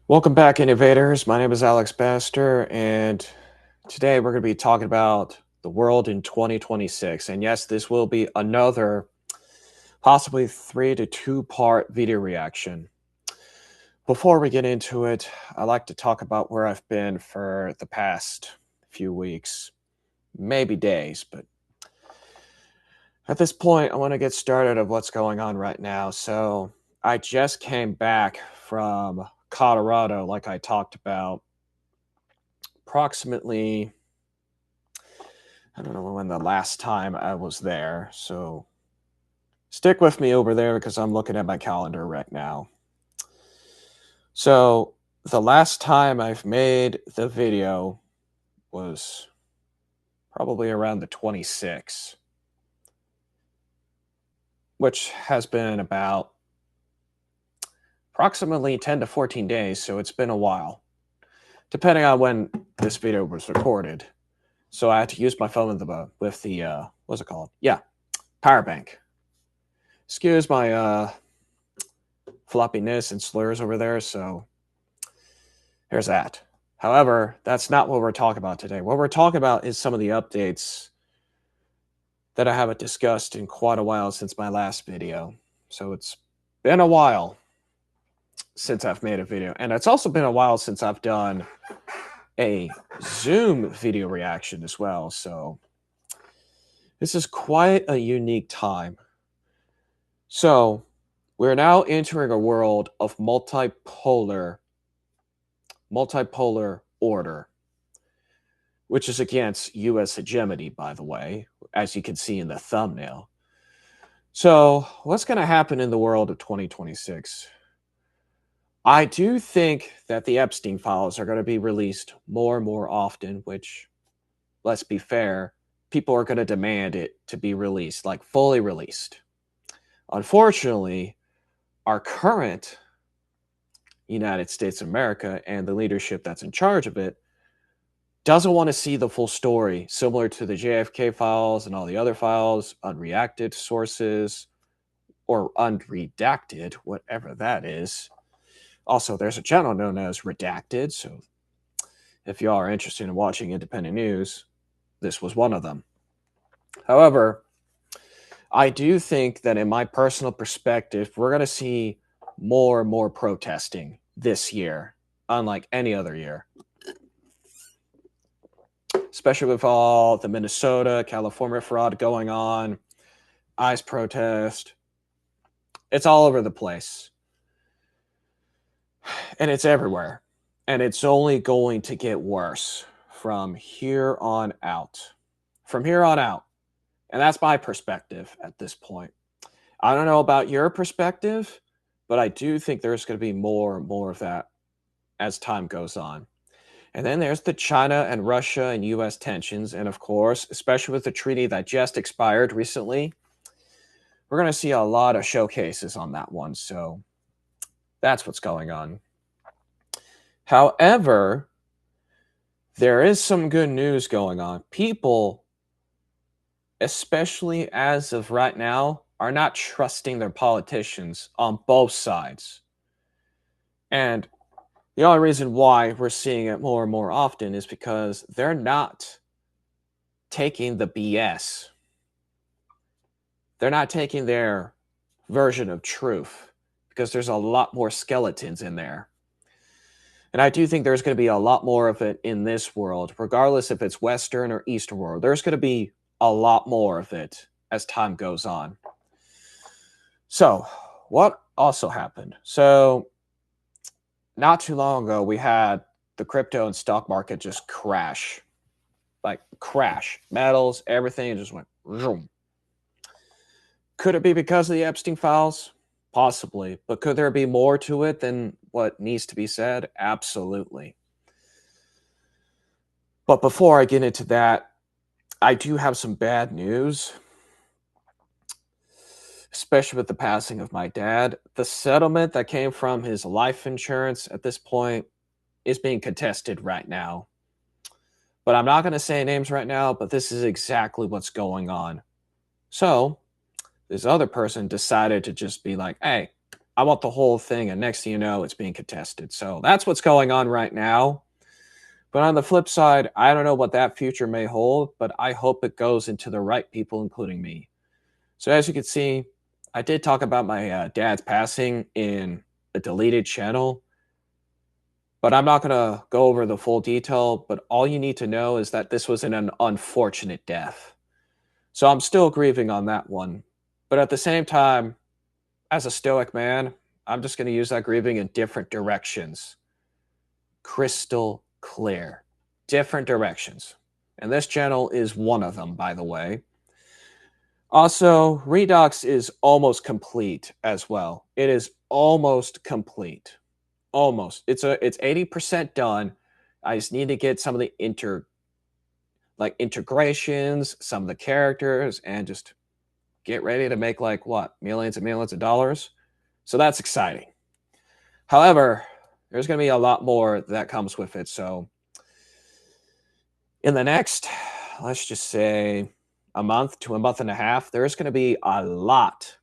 Welcome back, innovators. My name is Alex Banister, and today we're going to be talking about the world in 2026. And yes, this will be another possibly 3 to 2 part video reaction. Before we get into it, I'd like to talk about where I've been for the past few weeks, maybe days, but at this point, I want to get started of what's going on right now. So I just came back from Colorado, like I talked about, approximately, I don't know when the last time I was there. So stick with me over there because I'm looking at my calendar right now. So the last time I've made the video was probably around the 26th, which has been about approximately 10 to 14 days. So it's been a while, depending on when this video was recorded. So I had to use my phone with the what's it called? Yeah, power bank. Excuse my floppiness and slurs over there. So there's that. However, that's not what we're talking about today. What we're talking about is some of the updates that I haven't discussed in quite a while since my last video. So it's been a while since I've made a video. And it's also been a while since I've done a Zoom video reaction as well. So this is quite a unique time. So we're now entering a world of multipolar order, which is against U.S. hegemony, by the way, as you can see in the thumbnail. So what's going to happen in the world of 2026? I do think that the Epstein files are going to be released more and more often, which, let's be fair, people are going to demand it to be released, like fully released. Unfortunately, our current United States of America and the leadership that's in charge of it doesn't want to see the full story, similar to the JFK files and all the other files, unreacted sources, or unredacted, whatever that is. Also, there's a channel known as Redacted, so if y'all are interested in watching independent news, this was one of them. However, I do think that in my personal perspective, we're going to see more and more protesting this year, unlike any other year. Especially with all the Minnesota, California fraud going on, ICE protest. It's all over the place. And it's everywhere. And it's only going to get worse from here on out. From here on out. And that's my perspective at this point. I don't know about your perspective, but I do think there's going to be more and more of that as time goes on. And then there's the China and Russia and US tensions. And of course, especially with the treaty that just expired recently, we're going to see a lot of showcases on that one. So that's what's going on. However, there is some good news going on. People, especially as of right now, are not trusting their politicians on both sides. And the only reason why we're seeing it more and more often is because they're not taking the BS. They're not taking their version of truth because there's a lot more skeletons in there. And I do think there's going to be a lot more of it in this world, regardless if it's Western or Eastern world. There's going to be a lot more of it as time goes on. So, what also happened? So, not too long ago, we had the crypto and stock market just crash. Like, crash. Metals, everything just went zoom. Could it be because of the Epstein files? Possibly. But could there be more to it than what needs to be said? Absolutely. But before I get into that, I do have some bad news, especially with the passing of my dad. The settlement that came from his life insurance at this point is being contested right now. But I'm not going to say names right now, but this is exactly what's going on. So, this other person decided to just be like, hey, I want the whole thing. And next thing you know, it's being contested. So that's what's going on right now. But on the flip side, I don't know what that future may hold, but I hope it goes into the right people, including me. So as you can see, I did talk about my dad's passing in a deleted channel, but I'm not going to go over the full detail. But all you need to know is that this was an unfortunate death. So I'm still grieving on that one. But at the same time, as a stoic man, I'm just going to use that grieving in different directions. Crystal clear. Different directions. And this channel is one of them, by the way. Also, Redux is almost complete as well. It is almost complete. Almost. It's 80% done. I just need to get some of the integrations, some of the characters, and just get ready to make like what? Millions and millions of dollars. So that's exciting. However, there's going to be a lot more that comes with it. So in the next, let's just say a month to a month and a half, there's going to be a lot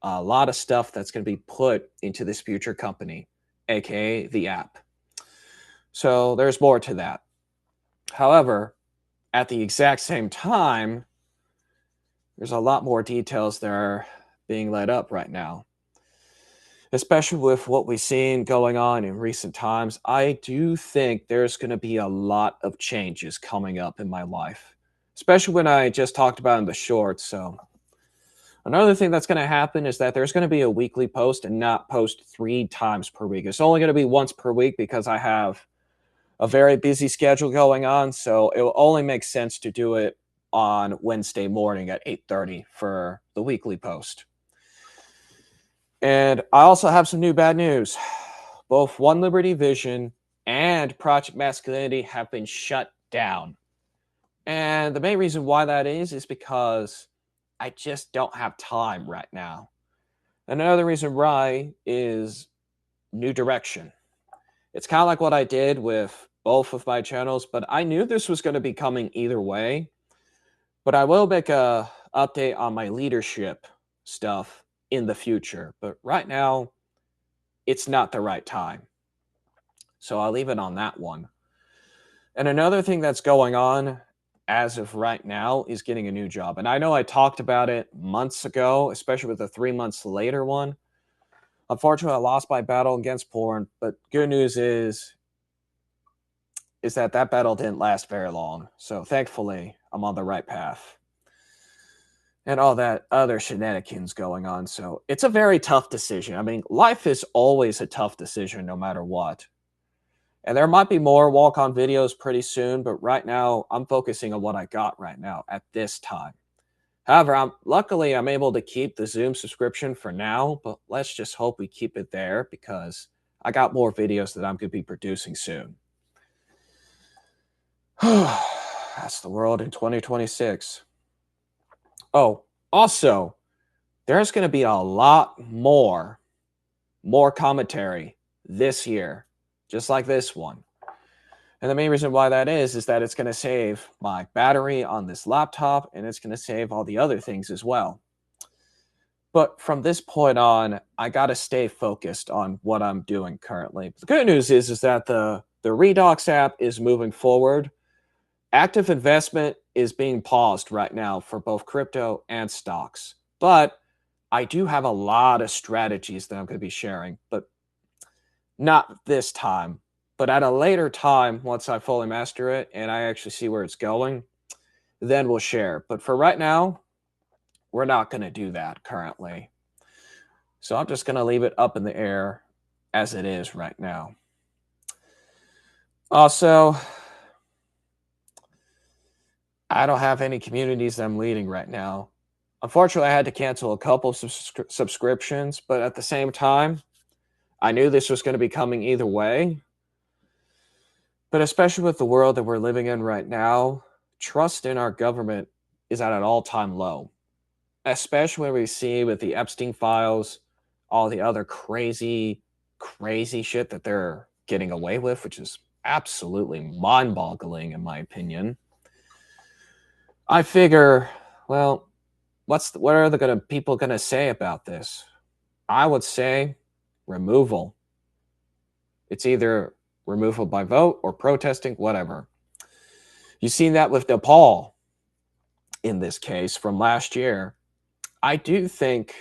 of stuff that's going to be put into this future company, aka the app. So there's more to that. However, at the exact same time, there's a lot more details that are being led up right now. Especially with what we've seen going on in recent times, I do think there's going to be a lot of changes coming up in my life, especially when I just talked about in the shorts. So another thing that's going to happen is that there's going to be a weekly post and not post 3 times per week. It's only going to be once per week because I have a very busy schedule going on. So it will only make sense to do it on Wednesday morning at 8:30 for the weekly post. And I also have some new bad news. Both One Liberty Vision and Project Masculinity have been shut down. And the main reason why that is because I just don't have time right now. And another reason why is new direction. It's kind of like what I did with both of my channels, but I knew this was going to be coming either way. But I will make a update on my leadership stuff in the future. But right now, it's not the right time. So I'll leave it on that one. And another thing that's going on as of right now is getting a new job. And I know I talked about it months ago, especially with the 3 months later one. Unfortunately, I lost my battle against porn, but good news is that battle didn't last very long. So thankfully, I'm on the right path. And all that other shenanigans going on. So it's a very tough decision. I mean, life is always a tough decision no matter what. And there might be more walk-on videos pretty soon, but right now I'm focusing on what I got right now at this time. However, luckily I'm able to keep the Zoom subscription for now, but let's just hope we keep it there because I got more videos that I'm going to be producing soon. That's the world in 2026. Oh, also, there's going to be a lot more commentary this year, just like this one. And the main reason why that is that it's going to save my battery on this laptop, and it's going to save all the other things as well. But from this point on, I got to stay focused on what I'm doing currently. The good news is that the Redux app is moving forward. Active investment is being paused right now for both crypto and stocks. But I do have a lot of strategies that I'm going to be sharing, but not this time. But at a later time, once I fully master it and I actually see where it's going, then we'll share. But for right now, we're not going to do that currently. So I'm just going to leave it up in the air as it is right now. Also, I don't have any communities that I'm leading right now. Unfortunately, I had to cancel a couple of subscriptions, but at the same time, I knew this was going to be coming either way. But especially with the world that we're living in right now, trust in our government is at an all-time low. Especially when we see with the Epstein files, all the other crazy shit that they're getting away with, which is absolutely mind-boggling in my opinion. I figure, well, what are the people gonna say about this? I would say removal. It's either removal by vote or protesting, whatever. You've seen that with Nepal in this case from last year. I do think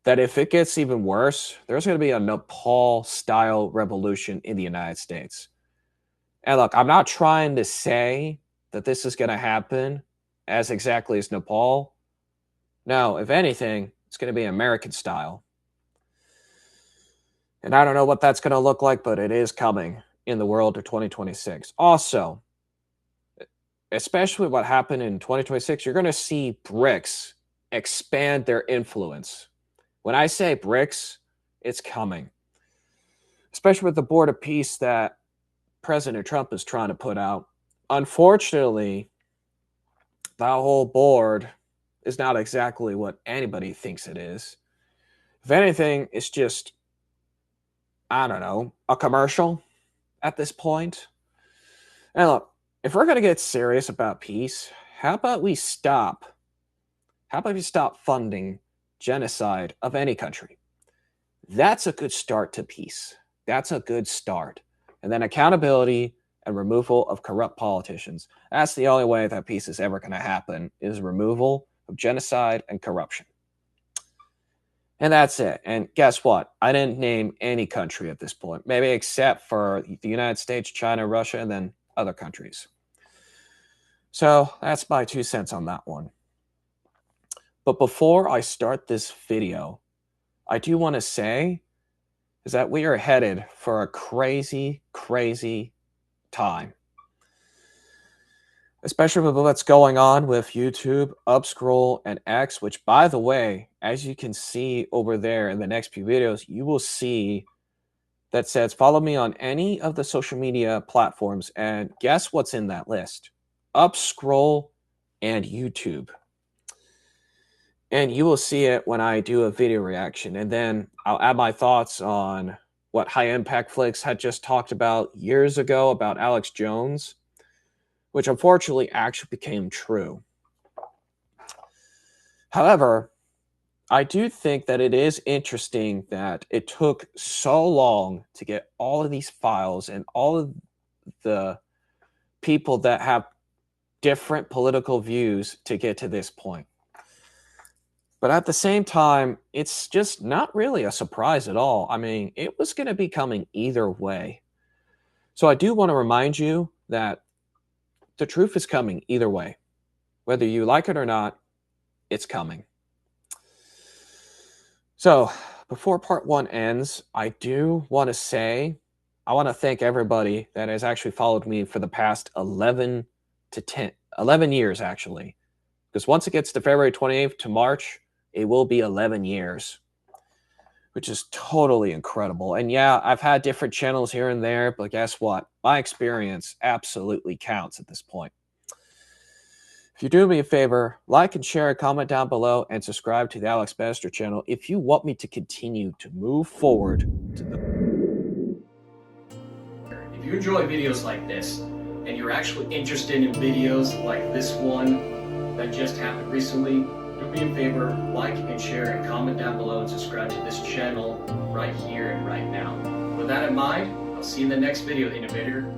that if it gets even worse, there's going to be a Nepal-style revolution in the United States. And look, I'm not trying to say that this is going to happen as exactly as Nepal. No, if anything, it's going to be American style. And I don't know what that's going to look like, but it is coming in the world of 2026. Also, especially what happened in 2026, you're going to see BRICS expand their influence. When I say BRICS, it's coming. Especially with the Board of Peace that President Trump is trying to put out. Unfortunately, that whole board is not exactly what anybody thinks it is. If anything, it's just, I don't know, a commercial at this point. And look, if we're going to get serious about peace, how about we stop funding genocide of any country? That's a good start to peace. That's a good start. And then accountability and removal of corrupt politicians. That's the only way that peace is ever going to happen, is removal of genocide and corruption. And that's it. And guess what? I didn't name any country at this point, maybe except for the United States, China, Russia, and then other countries. So that's my 2 cents on that one. But before I start this video, I do want to say is that we are headed for a crazy, crazy time. Especially with what's going on with YouTube, Upscroll, and X, which, by the way, as you can see over there in the next few videos, you will see that says, follow me on any of the social media platforms. And guess what's in that list? Upscroll and YouTube. And you will see it when I do a video reaction. And then I'll add my thoughts on what High Impact Flicks had just talked about years ago about Alex Jones, which unfortunately actually became true. However, I do think that it is interesting that it took so long to get all of these files and all of the people that have different political views to get to this point. But at the same time, it's just not really a surprise at all. I mean, it was going to be coming either way. So I do want to remind you that the truth is coming either way. Whether you like it or not, it's coming. So before part one ends, I do want to say, I want to thank everybody that has actually followed me for the past 11 years, actually. Because once it gets to February 28th to March, it will be 11 years, which is totally incredible. And yeah, I've had different channels here and there, but guess what? My experience absolutely counts at this point. If you do me a favor, like and share, comment down below, and subscribe to the Alex Banister channel if you want me to continue to move forward to the... If you enjoy videos like this, and you're actually interested in videos like this one that just happened recently, do me a favor, like and share and comment down below and subscribe to this channel right here and right now. With that in mind, I'll see you in the next video, innovator.